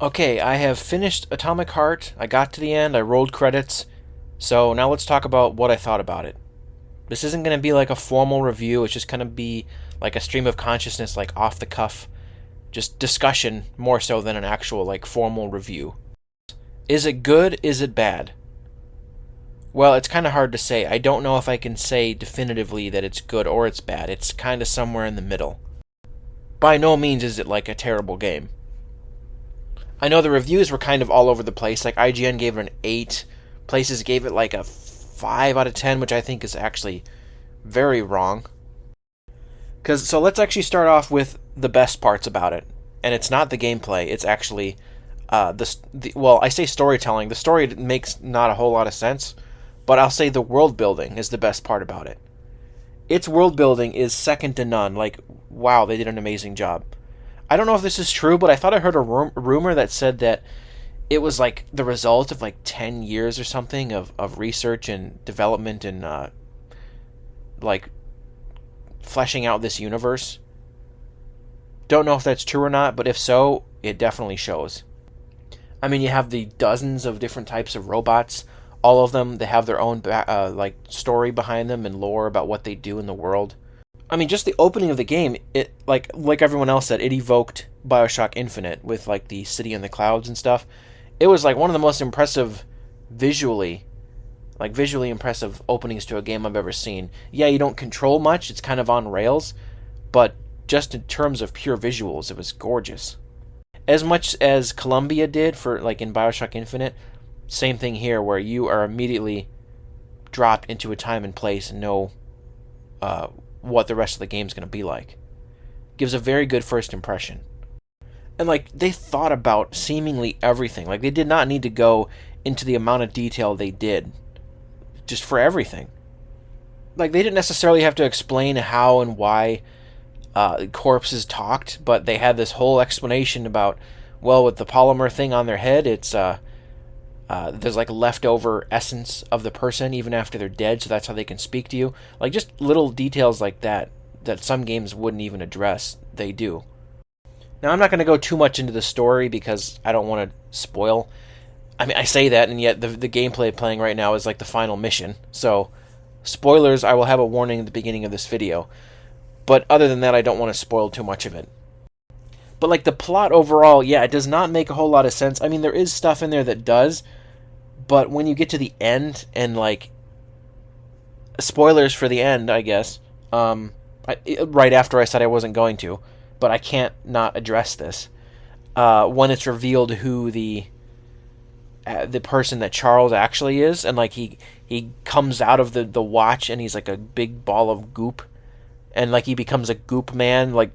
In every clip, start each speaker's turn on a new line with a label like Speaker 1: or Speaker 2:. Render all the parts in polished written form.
Speaker 1: Okay, I have finished Atomic Heart. I got to the end, I rolled credits. So now let's talk about what I thought about it. This isn't going to be like a formal review, it's just going to be like a stream of consciousness, like off the cuff. Just discussion more so than an actual, like, formal review. Is it good? Is it bad? Well, it's kind of hard to say. I don't know if I can say definitively that it's good or it's bad. It's kind of somewhere in the middle. By no means is it like a terrible game. I know the reviews were kind of all over the place. Like IGN gave it an 8, places gave it like a 5 out of 10, which I think is actually very wrong. So let's actually start off with the best parts about it, and it's not the gameplay. It's actually well, I say storytelling. The story makes not a whole lot of sense, but I'll say the world building is the best part about it. Its world building is second to none. Like, wow, they did an amazing job. I don't know if this is true, but I thought I heard a rumor that said that it was like the result of like 10 years or something of research and development and like fleshing out this universe. Don't know if that's true or not, but if so, it definitely shows. I mean, you have the dozens of different types of robots. All of them, they have their own like story behind them and lore about what they do in the world. I mean, just the opening of the game, it like everyone else said, it evoked BioShock Infinite with like the city in the clouds and stuff. It was like one of the most impressive visually impressive openings to a game I've ever seen. Yeah, you don't control much, it's kind of on rails, but just in terms of pure visuals, it was gorgeous. As much as Columbia did for like in BioShock Infinite, same thing here where you are immediately dropped into a time and place and know what the rest of the game's going to be like. Gives a very good first impression. And like they thought about seemingly everything. Like they did not need to go into the amount of detail they did just for everything. Like they didn't necessarily have to explain how and why corpses talked, but they had this whole explanation about, well, with the polymer thing on their head, it's there's like leftover essence of the person even after they're dead, so that's how they can speak to you. Like just little details like that some games wouldn't even address, they do. Now I'm not going to go too much into the story because I don't want to spoil. I mean, I say that, and yet the gameplay playing right now is like the final mission. So, spoilers, I will have a warning at the beginning of this video. But other than that, I don't want to spoil too much of it. But like the plot overall, yeah, it does not make a whole lot of sense. I mean, there is stuff in there that does, but when you get to the end and like spoilers for the end, I guess. Right after I said I wasn't going to, but I can't not address this. When it's revealed who the person that Charles actually is, and like he comes out of the watch and he's like a big ball of goop, and like he becomes a goop man. Like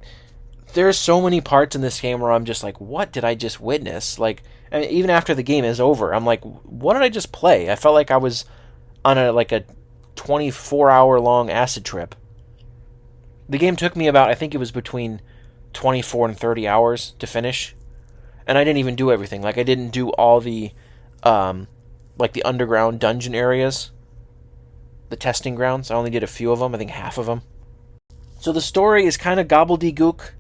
Speaker 1: there's so many parts in this game where I'm just like, what did I just witness? Like, I mean, even after the game is over, I'm like, what did I just play? I felt like I was on a 24-hour long acid trip. The game took me about, I think it was between 24 and 30 hours to finish, and I didn't even do everything. Like I didn't do all the like the underground dungeon areas, the testing grounds. I only did a few of them, I think half of them. So the story is kind of gobbledygook,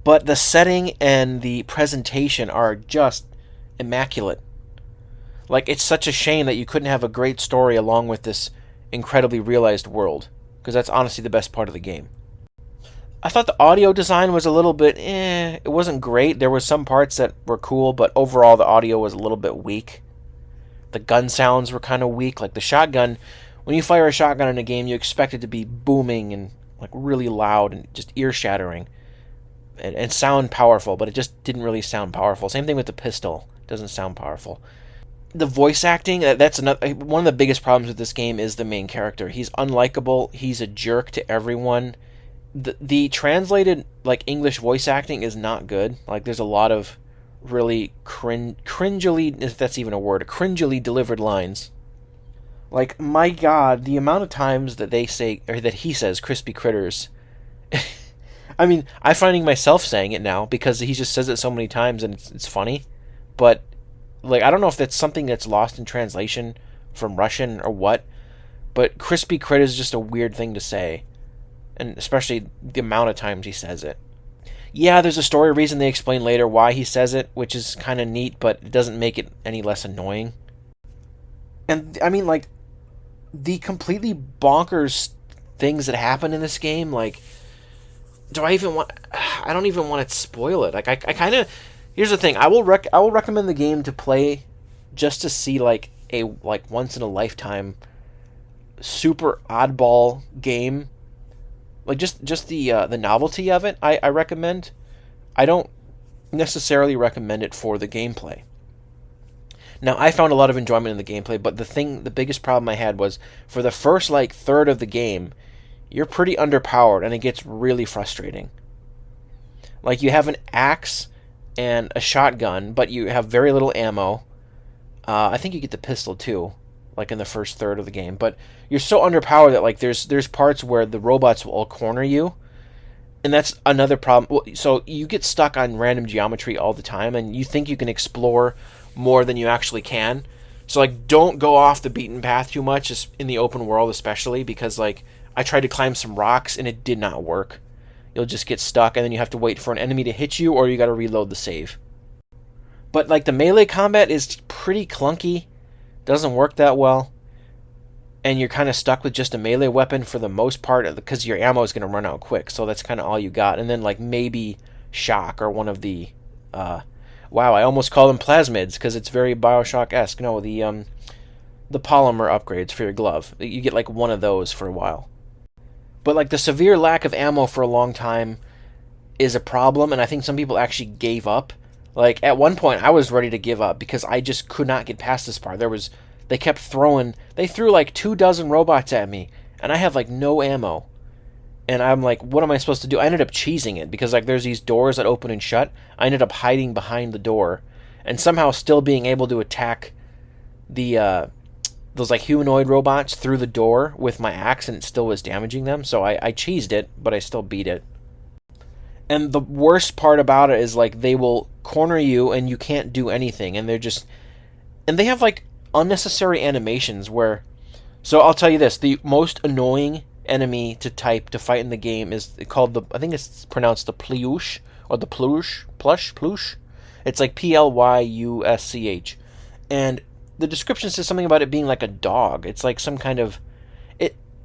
Speaker 1: but the setting and the presentation are just immaculate. Like, it's such a shame that you couldn't have a great story along with this incredibly realized world, because that's honestly the best part of the game. I thought the audio design was a little bit, it wasn't great. There were some parts that were cool, but overall the audio was a little bit weak. The gun sounds were kind of weak. Like the shotgun, when you fire a shotgun in a game, you expect it to be booming and like really loud and just ear-shattering and sound powerful, but it just didn't really sound powerful. Same thing with the pistol. It doesn't sound powerful. The voice acting, that's another one of the biggest problems with this game is the main character. He's unlikable. He's a jerk to everyone. The translated like English voice acting is not good. Like there's a lot of really cringily, if that's even a word, cringily delivered lines. Like, my God, the amount of times that they say, or that he says, crispy critters. I mean, I'm finding myself saying it now because he just says it so many times and it's funny. But, like, I don't know if that's something that's lost in translation from Russian or what. But crispy critters is just a weird thing to say. And especially the amount of times he says it. Yeah, there's a story reason they explain later why he says it, which is kind of neat, but it doesn't make it any less annoying. And I mean, like, the completely bonkers things that happen in this game, like, do I even want? I don't even want to spoil it. Like, I kind of. Here's the thing. I will recommend the game to play, just to see like a like once in a lifetime, super oddball game. Like just the novelty of it. I recommend. I don't necessarily recommend it for the gameplay. Now, I found a lot of enjoyment in the gameplay, but the biggest problem I had was for the first like third of the game, you're pretty underpowered and it gets really frustrating. Like, you have an axe and a shotgun, but you have very little ammo. I think you get the pistol too, like in the first third of the game. But you're so underpowered that like there's parts where the robots will all corner you, and that's another problem. So you get stuck on random geometry all the time, and you think you can explore more than you actually can. So like, don't go off the beaten path too much, just in the open world especially, because like I tried to climb some rocks and it did not work. You'll just get stuck, and then you have to wait for an enemy to hit you, or you got to reload the save. But like, the melee combat is pretty clunky, doesn't work that well, and you're kind of stuck with just a melee weapon for the most part, because your ammo is going to run out quick. So that's kind of all you got, and then like maybe shock or one of the wow, I almost call them plasmids because it's very Bioshock-esque. No, the polymer upgrades for your glove. You get like one of those for a while. But like, the severe lack of ammo for a long time is a problem, and I think some people actually gave up. Like, at one point I was ready to give up because I just could not get past this part. They threw like 24 robots at me, and I have like no ammo. And I'm like, what am I supposed to do? I ended up cheesing it because like there's these doors that open and shut. I ended up hiding behind the door and somehow still being able to attack the those like humanoid robots through the door with my axe, and it still was damaging them. So I cheesed it, but I still beat it. And the worst part about it is like, they will corner you and you can't do anything, and they have like unnecessary animations where, so I'll tell you this, the most annoying enemy to fight in the game is called I think it's pronounced the Plyush, or the Plush. It's like Plyusch. And the description says something about it being like a dog. It's like some kind of,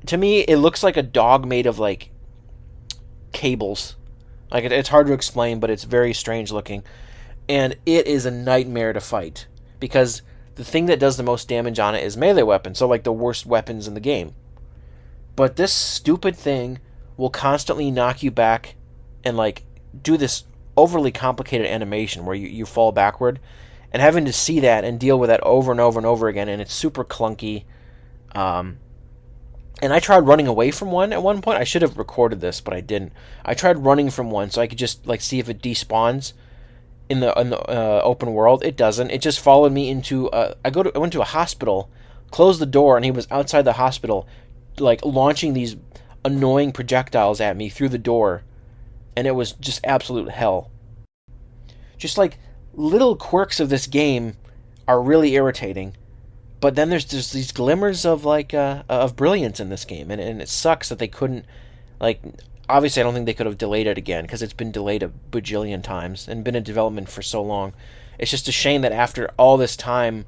Speaker 1: to me it looks like a dog made of like cables. Like, it's hard to explain, but it's very strange looking, and it is a nightmare to fight because the thing that does the most damage on it is melee weapons, so like the worst weapons in the game. But this stupid thing will constantly knock you back and like do this overly complicated animation where you fall backward, and having to see that and deal with that over and over and over again, and it's super clunky. And I tried running away from one at one point. I should have recorded this, but I didn't. I tried running from one so I could just like see if it despawns in the open world. It doesn't. It just followed me into I went to a hospital, closed the door, and he was outside the hospital, like launching these annoying projectiles at me through the door, and it was just absolute hell. Just like, little quirks of this game are really irritating. But then there's just these glimmers of like of brilliance in this game, and it sucks that they couldn't, like, obviously I don't think they could have delayed it again because it's been delayed a bajillion times and been in development for so long. It's just a shame that after all this time,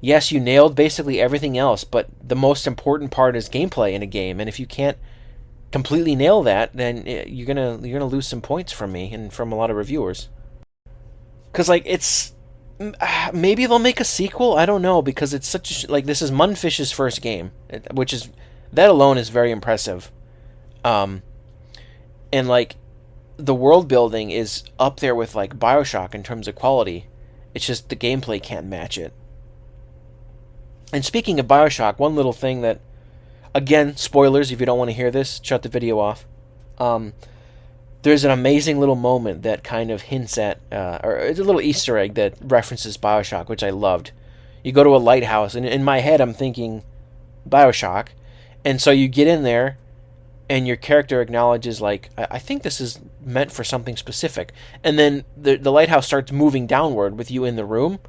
Speaker 1: yes, you nailed basically everything else, but the most important part is gameplay in a game, and if you can't completely nail that, then you're gonna lose some points from me and from a lot of reviewers. Because like, maybe they'll make a sequel. I don't know, because it's such a like, this is Mundfish's first game, which is, that alone is very impressive. And like, the world building is up there with like BioShock in terms of quality. It's just the gameplay can't match it. And speaking of BioShock, one little thing that, again, spoilers, if you don't want to hear this, shut the video off. There's an amazing little moment that kind of hints at, or it's a little Easter egg that references BioShock, which I loved. You go to a lighthouse, and in my head I'm thinking BioShock, and so you get in there, and your character acknowledges, like, I think this is meant for something specific, and then the lighthouse starts moving downward with you in the room,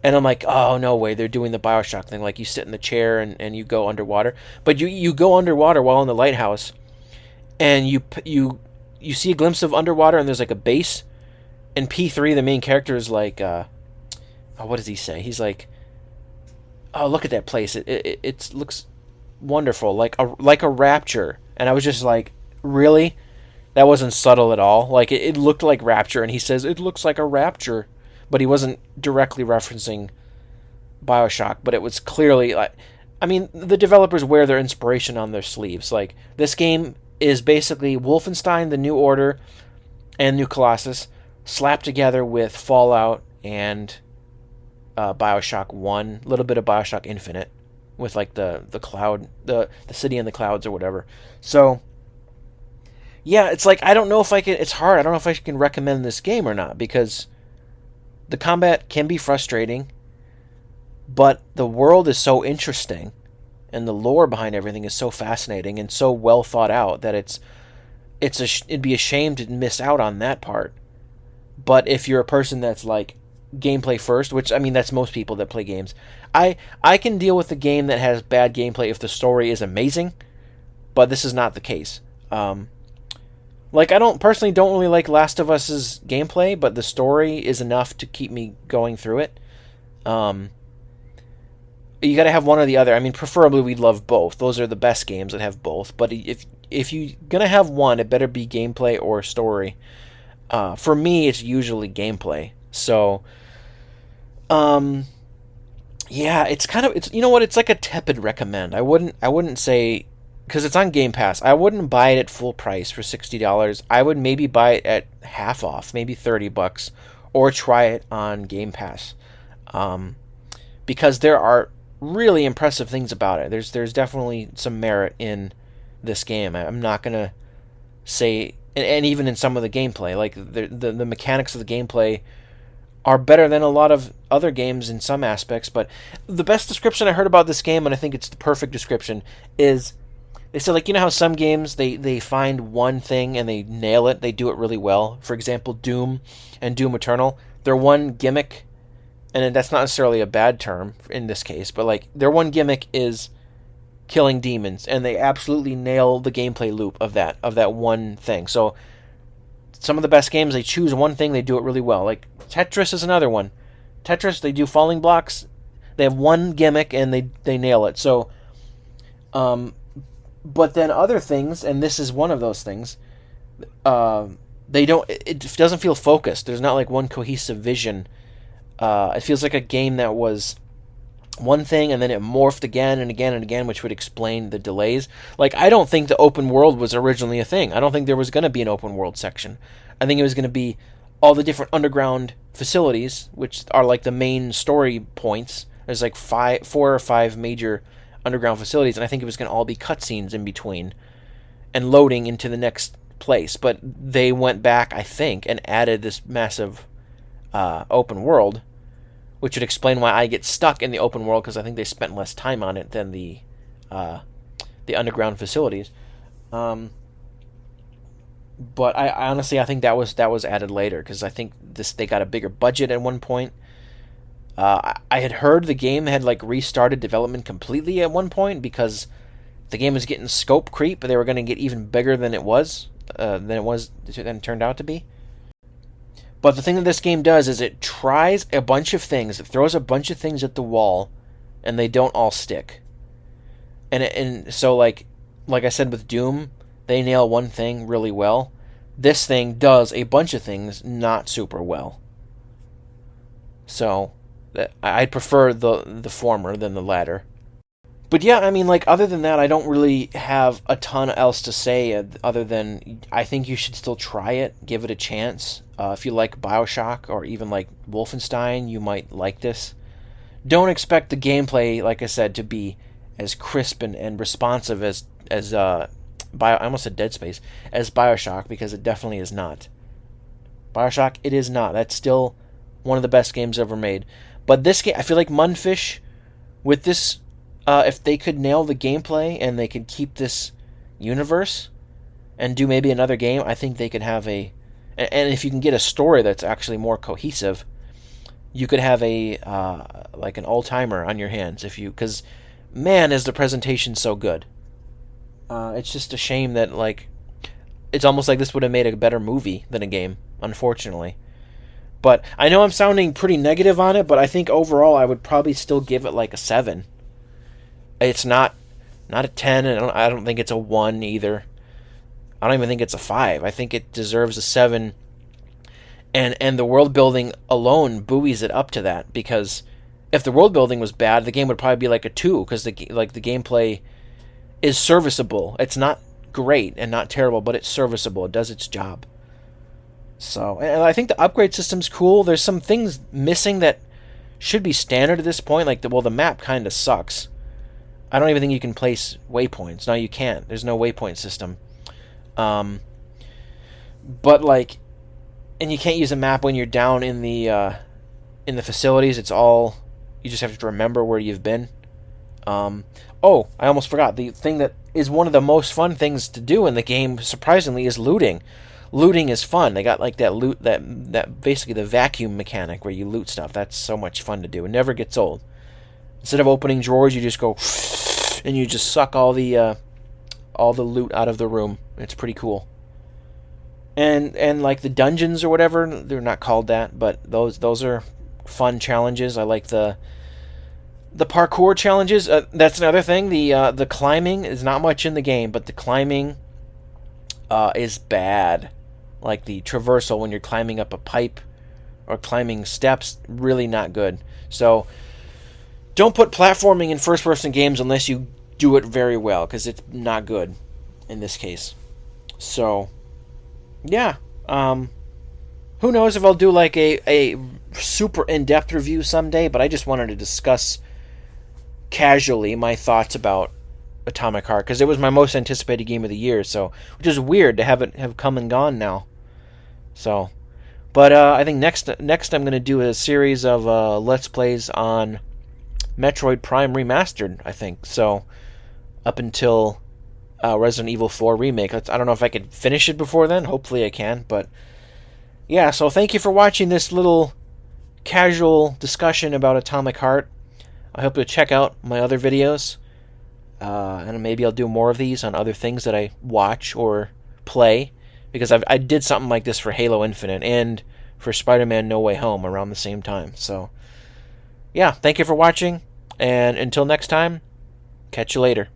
Speaker 1: and I'm like, oh, no way, they're doing the BioShock thing, like you sit in the chair and you go underwater, but you go underwater while in the lighthouse, and you you see a glimpse of underwater, and there's like a base. And P3, the main character, is like, what does he say? He's like, oh, look at that place. It looks wonderful, like a rapture. And I was just like, really? That wasn't subtle at all. Like it looked like rapture, and he says it looks like a rapture, but he wasn't directly referencing BioShock. But it was clearly like, I mean, the developers wear their inspiration on their sleeves. Like this game is basically Wolfenstein: The New Order and New Colossus slapped together with Fallout and BioShock 1, a little bit of BioShock Infinite with like the cloud, the city in the clouds or whatever. So yeah, it's like I don't know if I can. It's hard. I don't know if I can recommend this game or not because the combat can be frustrating, but the world is so interesting, and the lore behind everything is so fascinating and so well thought out that it'd be a shame to miss out on that part. But if you're a person that's like gameplay first, which I mean that's most people that play games, I can deal with a game that has bad gameplay if the story is amazing, but this is not the case. Like I don't really like Last of Us's gameplay, but the story is enough to keep me going through it. You got to have one or the other. I mean, preferably we'd love both. Those are the best games that have both. But if you're gonna have one, it better be gameplay or story. For me, it's usually gameplay. So, yeah, it's you know what? It's like a tepid recommend. I wouldn't say, because it's on Game Pass. I wouldn't buy it at full price for $60. I would maybe buy it at half off, maybe $30, or try it on Game Pass, because there are really impressive things about it. There's definitely some merit in this game. I'm not gonna say, and even in some of the gameplay, like the mechanics of the gameplay are better than a lot of other games in some aspects. But the best description I heard about this game, and I think it's the perfect description, is they said, like, you know how some games they find one thing and they nail it, they do it really well. For example, Doom and Doom Eternal, their one gimmick, and that's not necessarily a bad term in this case, but like their one gimmick is killing demons, and they absolutely nail the gameplay loop of that one thing. So some of the best games, they choose one thing, they do it really well. Like Tetris is another one. Tetris, they do falling blocks, they have one gimmick and they nail it. So but then other things, and this is one of those things, it doesn't feel focused. There's not like one cohesive vision. It feels like a game that was one thing and then it morphed again and again and again, which would explain the delays. Like, I don't think the open world was originally a thing. I don't think there was going to be an open world section. I think it was going to be all the different underground facilities, which are like the main story points. There's like 4 or 5 major underground facilities, and I think it was going to all be cutscenes in between and loading into the next place. But they went back, I think, and added this massive open world, which would explain why I get stuck in the open world, because I think they spent less time on it than the underground facilities. But I honestly, I think that was added later, because I think they got a bigger budget at one point. I had heard the game had like restarted development completely at one point because the game was getting scope creep, but they were going to get even bigger than it turned out to be. But the thing that this game does is it tries a bunch of things. It throws a bunch of things at the wall, and they don't all stick. And so like I said with Doom, they nail one thing really well. This thing does a bunch of things not super well. So I'd prefer the former than the latter. But yeah, I mean, like, other than that, I don't really have a ton else to say other than I think you should still try it, give it a chance. If you like BioShock or even like Wolfenstein, you might like this. Don't expect the gameplay, like I said, to be as crisp and responsive as I almost said Dead Space, as BioShock, because it definitely is not. BioShock, it is not. That's still one of the best games ever made. But this game, I feel like Mundfish, with this, if they could nail the gameplay and they could keep this universe and do maybe another game, I think they could have and if you can get a story that's actually more cohesive, you could have like an all-timer on your hands, because man, is the presentation so good. It's just a shame that, like, it's almost like this would have made a better movie than a game, unfortunately. But I know I'm sounding pretty negative on it, but I think overall I would probably still give it like a 7. It's not a 10, and I don't think it's a 1 either. I don't even think it's a 5. I think it deserves a 7. And the world building alone buoys it up to that, because if the world building was bad, the game would probably be like a 2, because the gameplay is serviceable. It's not great and not terrible, but it's serviceable. It does its job. So, and I think the upgrade system's cool. There's some things missing that should be standard at this point. Like, the map kind of sucks. I don't even think you can place waypoints. No, you can't. There's no waypoint system. But like, and you can't use a map when you're down in the facilities. It's all, you just have to remember where you've been. Oh, I almost forgot. The thing that is one of the most fun things to do in the game, surprisingly, is looting. Looting is fun. They got like that loot, that basically the vacuum mechanic where you loot stuff. That's so much fun to do. It never gets old. Instead of opening drawers, you just go and you just suck all the loot out of the room. It's pretty cool. And like the dungeons or whatever, they're not called that, but those are fun challenges. I like the parkour challenges. That's another thing. The climbing is not much in the game, but the climbing is bad. Like the traversal when you're climbing up a pipe or climbing steps, really not good. So don't put platforming in first-person games unless you do it very well, because it's not good in this case. So, yeah. Who knows if I'll do like a super in-depth review someday, but I just wanted to discuss casually my thoughts about Atomic Heart, because it was my most anticipated game of the year, so, which is weird to have it have come and gone now. So, but I think next I'm going to do a series of Let's Plays on Metroid Prime Remastered, I think. So, up until Resident Evil 4 Remake. I don't know if I could finish it before then. Hopefully I can, but yeah, so thank you for watching this little casual discussion about Atomic Heart. I hope you'll check out my other videos. And maybe I'll do more of these on other things that I watch or play, because I did something like this for Halo Infinite and for Spider-Man No Way Home around the same time. So, yeah, thank you for watching, and until next time, catch you later.